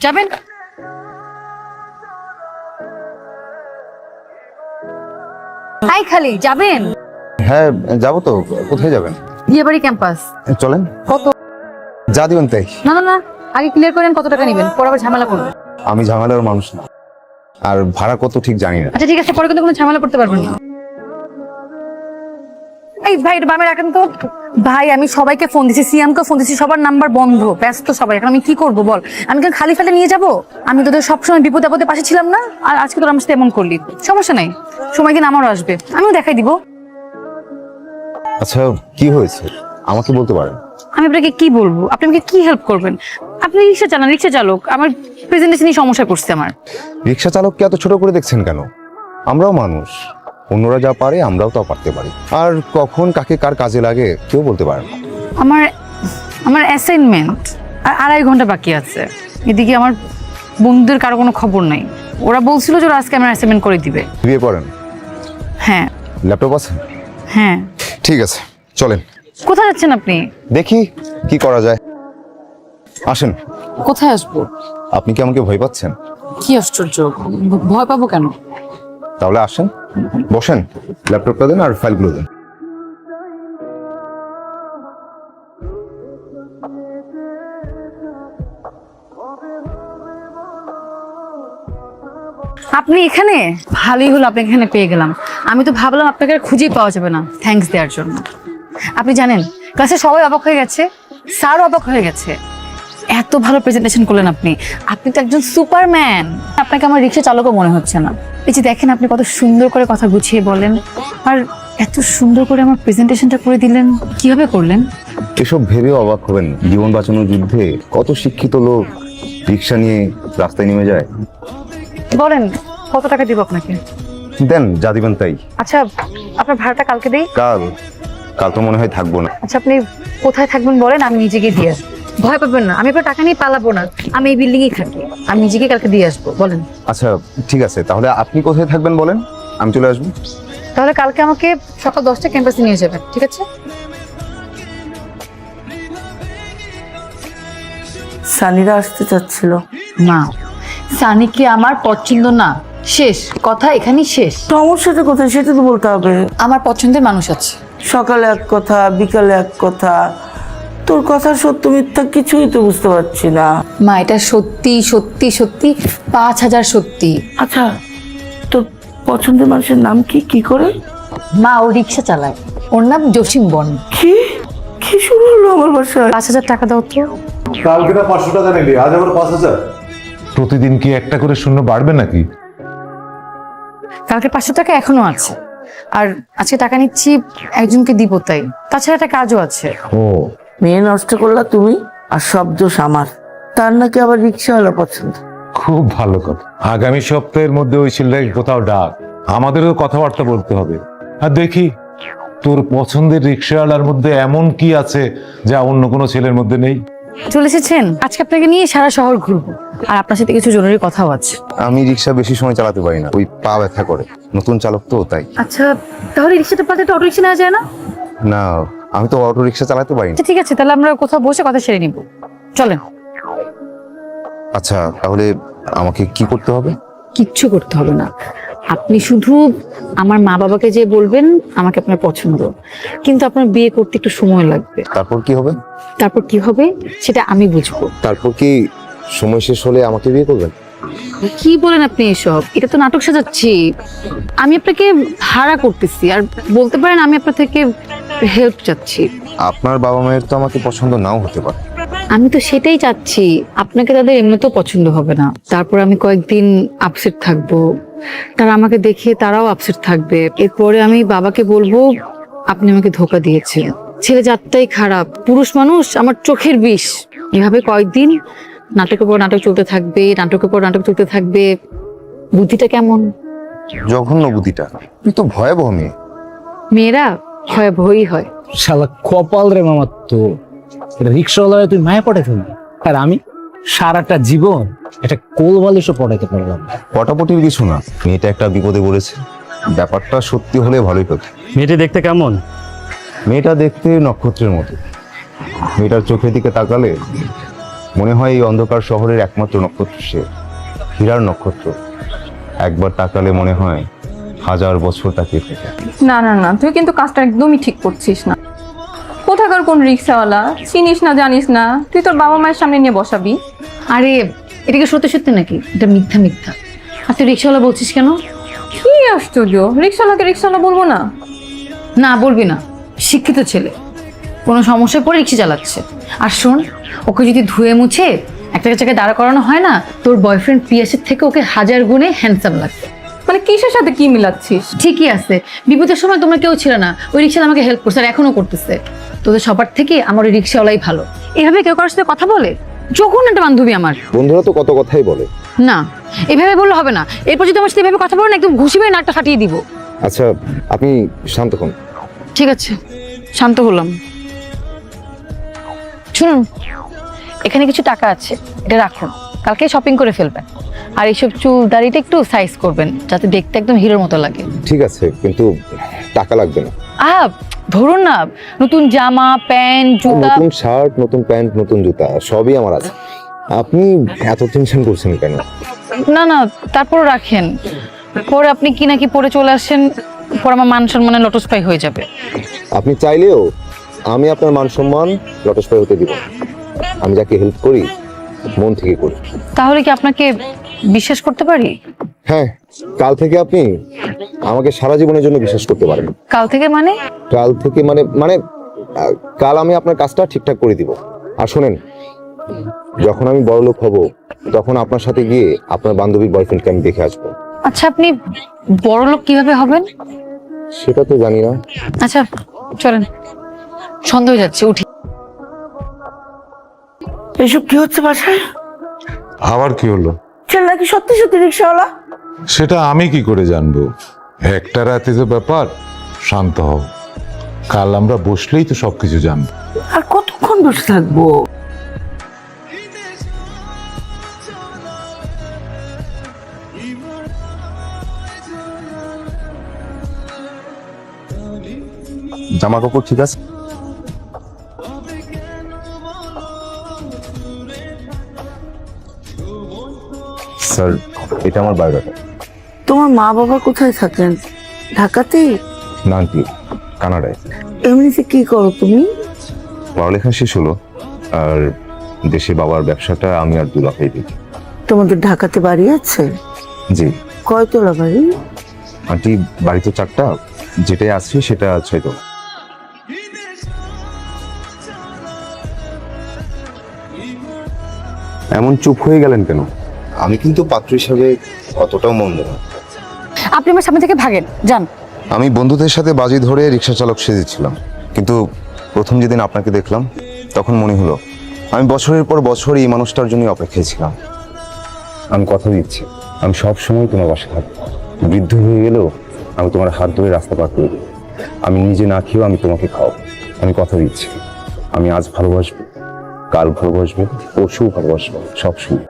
যাবেন? হাই খালি যাবেন? হ্যাঁ যাবো তো। কোথায় যাবেন? বিয়েবাড়ি ক্যাম্পাস। চলেন। কত? যা দিবেন তাই। না না না, আগে ক্লিয়ার করেন কত টাকা নেবেন, পরে আবার ঝামেলা করবেন। আমি ঝামেলার মানুষ না, আর ভাড়া কত ঠিক জানি না। আচ্ছা ঠিক আছে, পরে কিন্তু কোনো ঝামেলা করতে পারবেন না। এই ভাই এটা বামে রাখেন তো। ভাই আমি সবাইকে ফোন দিছি, সিয়ামকে ফোন দিছি, সবার নাম্বার বন্ধ, ব্যস্ত সবাই। এখন আমি কি করবো বল? আমি কেন খালি ফেলে নিয়ে যাবো? আমি তোদের সবসময় বিপদে আপদে পাশে ছিলাম না, আর আজকে তোর আমার সাথে এমন করলি। সমস্যা নাই, সময় দিন আমারও আসবে, আমিও দেখাই দিব। আচ্ছা কি হয়েছে আমাকে বলতে পারেন? আমি আপনাকে কি বলবো? আপনি আমাকে কি হেল্প করবেন? আপনি রিক্সা চালান, রিক্সা চালক, আমার প্রেজেন্টেশনই সমস্যা করছে আমার। রিক্সা চালককে এত ছোট করে দেখছেন কেন? আমরাও মানুষ, অন্যরা যা পারে আমরাও তা পারতে পারি। আর কখন কাকে কার কাজে লাগে কেউ বলতে পারে না। আমার আমার অ্যাসাইনমেন্ট আর 2.5 ঘন্টা বাকি আছে। এদিকে আমার বন্ধুদের কারো কোনো খবর নাই। ওরা বলছিল যে ওরা আজকে আমার অ্যাসাইনমেন্ট করে দিবে। বিয়ে পড়েন? হ্যাঁ। ল্যাপটপ আছে? হ্যাঁ। ঠিক আছে চলেন। কোথায় যাচ্ছেন আপনি? দেখি কি করা যায়, আসেন। কোথায় আসবো? আপনি কি আমাকে ভয় পাচ্ছেন? কি আশ্চর্য, ভয় পাবো কেন? তাহলে আসেন, বসেন, ল্যাপটপটা দেন আর ফাইলগুলো দেন। আপনি এখানে? ভালোই হলো আপনি এখানে পেয়ে গেলাম। আমি তো ভাবলাম আপনাকে আর খুঁজেই পাওয়া যাবে না থ্যাঙ্কস দেওয়ার জন্য। আপনি জানেন ক্লাসে সবাই অবাক হয়ে গেছে, স্যারও অবাক হয়ে গেছে। এত ভালো প্রেজেন্টেশন করলেন আপনি। আপনি তো একজন সুপারম্যান। আপনাকে আমার রিক্সা চালকও মনে হচ্ছে না। এই যে দেখেন আপনি কত সুন্দর করে কথা গুছিয়ে বলেন, আর এত সুন্দর করে আমার প্রেজেন্টেশনটা করে দিলেন। কিভাবে করলেন? এসব ভেবে অবাক হবেন, জীবন বাঁচানোর যুদ্ধে কত শিক্ষিত লোক রিক্সা নিয়ে রাস্তায় নেমে যায়। বলেন কত টাকা দিব আপনাকে? দেন যা দিবেন তাই। আচ্ছা আপনার ভাড়াটা কালকে দেই। কাল? কাল তো মনে হয় থাকবো না। আচ্ছা আপনি কোথায় থাকবেন বলেন, আমি নিজে গিয়ে দিয়ে আসবো। ভয় পাবেন না, আমি আপনার টাকা নিয়ে পালাবো না। আমি এই বিল্ডিং এ থাকি, আমি নিজেকে কালকে দিয়ে আসবো। বলেন। আচ্ছা ঠিক আছে, তাহলে আপনি কোথায় থাকবেন বলেন, আমি চলে আসবো। তাহলে কালকে আমাকে সকাল 10টায় ক্যাম্পাসে নিয়ে যাবেন, ঠিক আছে? সানিরা আসতে চাচ্ছিল। না, সানিকে আমার পছন্দ না, শেষ কথা, এখানেই শেষ। সমস্যাটা কোথায় সেটা তো বলতে হবে। আমার পছন্দের মানুষ আছে। সকালে এক কথা, বিকালে এক কথা, তোর কথা সত্য মিথ্যা কিছুই তো বুঝতে পারছি না। মা এটা সত্যি সত্যি সত্যি, 5000 সত্যি। আচ্ছা তোর পছন্দের মানুষের নাম কি? কি করে? মা ও রিক্সা চালায়, ওর নাম জসিম বন। কি কি শুরু হলো আমার বাসায়? 5000 টাকা দাও তো। কালকে না 500 টাকা নিলি, আজ আবার 5000। প্রতিদিন কি একটা করে শূন্য বাড়বে নাকি? কালকে 500 টাকা এখনো আছে, আর আজকে টাকা নিচ্ছি একজনকে দিব তাই। তাছাড়া একটা কাজও আছে। ও মেয়ে নষ্ট করলা তুমি, আর সব দোষ আমার। তার নাকি আবার রিক্সাওয়ালা পছন্দ। খুব ভালো কথা। আগামী সপ্তাহের মধ্যে ওই ছেলেটাকে কোথাও ডাক, আমাদেরও কথাবার্তা বলতে হবে। আর দেখি তোর পছন্দের রিক্সাওয়ালার মধ্যে এমন কি আছে যা অন্য কোনো ছেলের মধ্যে নেই। চলে এসেছেন, আজকে আপনাকে নিয়ে সারা শহর ঘুরবো, আর আপনার সাথে কিছু জরুরি কথাও আছে। আমি রিক্সা বেশি সময় চালাতে পারি না, ওই পা ব্যথা করে, নতুন চালক তো তাই। আচ্ছা তাহলে রিক্সাটা পাতে অটো রিক্সা নেওয়া যায় না? না আমি তো অটো রিক্সা চালাতে পারি না। আচ্ছা ঠিক আছে, তাহলে আমরা কোথাও বসে কথা সেরে নিব, চলেন। আচ্ছা তাহলে আমাকে কি করতে হবে? কিচ্ছু করতে হবে না, আপনি শুধু আমার মা বাবাকে যে বলবেন আমাকে আপনার পছন্দ, কিন্তু আপনার বিয়ে করতে একটু সময় লাগবে। তারপর কি হবে? তারপর কি হবে সেটা আমি বুঝবো। তারপর কি সময় শেষ হলে আমাকে বিয়ে করবেন? কি বলেন আপনি এসব? এটা তো নাটক সাজাচ্ছি। আমি আপনাকে ভাড়া করতেছি, আর বলতে পারেন আমি আপনার থেকে হেল্প চাচ্ছি। আপনার বাবা মায়ের তো আমাকে পছন্দ নাও হতে পারে। আমি তো সেটাই চাচ্ছি, আপনাকে তাদের এমনিতেও পছন্দ হবে না। তারপর আমি কয়েকদিন আপসেট থাকবো, তারা আমাকে দেখে তারাও আপসেট থাকবে। এরপরে আমি বাবাকে বলবো আপনি আমাকে ধোকা দিয়েছেন, ছেলে জাতটাই খারাপ, পুরুষ মানুষ আমার চোখের বিষ। এভাবে কয়েকদিন নাটকের পর নাটক চলতে থাকবে, নাটকের পর নাটক চলতে থাকবে। বুদ্ধিটা কেমন? জঘন্য বুদ্ধিটা, তুই তো ভয়াবহ মেয়ে। মেয়েরা ভয়াবহই হয়। শালা কপাল রে মামার, তো রিক্সাওয়ালা তুই মায়া পড়ে ফেলবি, আর আমি সারাটা জীবন এটা কোল বালিশও পড়াইতে পারলাম না। পটাপটির কিছু না, মেয়েটা একটা বিপদে পড়েছে। ব্যাপারটা সত্যি হলে ভালোই হতো। মেয়েটি দেখতে কেমন? মেয়েটা দেখতে নক্ষত্রের মতো। মেয়েটার চোখের দিকে তাকালে মনে হয় এই অন্ধকার শহরের একমাত্র নক্ষত্র সে, হীরার নক্ষত্র। একবার তাকালে মনে হয় 1000 বছর তাকিয়ে থাকে। না না না, তুই কিন্তু কাজটা একদমই ঠিক করছিস না। কোথাকার কোন রিক্সাওয়ালা, চিনিস না জানিস না, তুই তোর বাবা মায়ের সামনে নিয়ে বসাবি? আরে এটা কি সত্যি সত্যি নাকি? এটা মিথ্যা মিথ্যা। আর তুই রিক্সাওয়ালা বলছিস কেন? কি আশ্চর্য, রিক্সাওয়ালাকে রিক্সাওয়ালা বলবো না? না বলবি না, শিক্ষিত ছেলে, কোনো সমস্যায় পড়ে রিক্সা চালাচ্ছে। আর শোন, ওকে যদি ধুয়ে মুছে একটা জায়গায় দাঁড়া করানো হয় না, তোর বয়ফ্রেন্ড পিয়াসের থেকে ওকে 1000 গুণে হ্যান্ডসাম লাগবে। মানে কিসের সাথে কি মিলাচ্ছিস? ঠিকই আছে, বিপদের সময় তোমরা কেউ ছিল না, ওই রিক্সাওয়ালা আমাকে হেল্প করছে আর এখনো করতেছে। তোদের সবার থেকে আমার ওই রিক্সাওয়ালাই ভালো। এভাবে কেউ কারোর সাথে কথা বলে? যখন একটা বান্ধবী আমার। বন্ধুরা তো কত কথাই বলে। না, এভাবে বললে হবে না। এরপর যদি আমার সাথে এভাবে কথা বলো না, একদম ঘুষি মেরে নাকটা ফাটিয়ে দিব। আচ্ছা, আপনি শান্ত হন। ঠিক আছে, শান্ত হলাম। শুনুন, এখানে কিছু টাকা আছে, এটা রাখুন, কালকে শপিং করে ফেলবেন। আর এইসব চুল দাড়িটা একটু সাইজ করবেন, যাতে দেখতে একদম হিরোর মতো লাগে। ঠিক আছে, কিন্তু টাকা লাগবে না। ধরুন না, নতুন জামা প্যান্ট জুতা। নতুন শার্ট, নতুন প্যান্ট, নতুন জুতা সবই আমার আছে। আপনি এত টেনশন করছেন কেন? না না, তারপর রাখেন, পরে আপনি কি নাকি পরে চলে আসেন, পরে আমার মান সম্মানে লটস্পাই হয়ে যাবে। আপনি চাইলেও আমি আপনার মান সম্মান লটস্পাই হতে দিব না। আমি যাকে হেল্প করি মন থেকে করি। তাহলে কি আপনাকে বিশ্বাস করতে পারি? হ্যাঁ, কাল থেকে আপনি আমাকে সারা জীবনের জন্য বিশ্বাস করতে পারেন। কাল থেকে মানে? কাল থেকে মানে মানে কাল আমি আপনার কাজটা ঠিকঠাক করে দিব। আর শোনেন, যখন আমি বড়লোক হব তখন আপনার সাথে গিয়ে আপনার বান্ধবীর বয়ফ্রেন্ডকে আমি দেখে আসবো। আচ্ছা, আপনি বড়লোক কিভাবে হবেন? সেটা তো জানি না। আচ্ছা চলেন, সন্দেহ হয়ে যাচ্ছে, উঠি। এসব কি হচ্ছে বাসায়? আবার কি হলো? ছেলে নাকি সত্যি সত্যি রিক্সাওয়ালা? সেটা আমি কি করে জানবো? একটা রাতে যে ব্যাপার, শান্ত হও, কাল আমরা বসলেই তো সবকিছু জানবো। আর কতক্ষণ বসে থাকবো? জামা কাপড় ঠিক আছে? স্যার, এটা আমার বায়োডাটা। তোমার মা বাবা কোথায় থাকেন? ঢাকাতেই? না আন্টি, কানাডায়। এমনিতে কি করো তুমি? পড়ালেখা শেষ হলো, আর দেশে বাবার ব্যবসাটা আমি আর দুলাভাই দেখি। তোমাদের ঢাকাতে বাড়ি আছে? জি কয়তলা বাড়ি? আন্টি, বাড়ি তো 4টা, যেটাই আছে সেটা 6তলা। এমন চুপ হয়ে গেলেন কেন? আমি কিন্তু পাত্র হিসাবে অতটাও মন্দ না। আপনি আমার সামনে থেকে ভাগেন, যান। আমি বন্ধুদের সাথে বাজি ধরে রিক্সা চালক সেজেছিলাম, কিন্তু প্রথম যেদিন আপনাকে দেখলাম তখন মনে হলো আমি বছরের পর বছর এই মানুষটার জন্য অপেক্ষায় ছিলাম। আমি কথা দিচ্ছি, আমি সব সময় তোমার পাশে থাকবো। বৃদ্ধ হয়ে গেলেও আমি তোমার হাত ধরে রাস্তা পার করে দেবো। আমি নিজে না খেয়েও আমি তোমাকে খাওয়াবো। আমি কথা দিচ্ছি, আমি আজ ভালোবাসবো, কাল ভালোবাসবো, পরশু ভালোবাসবো, সব সময়।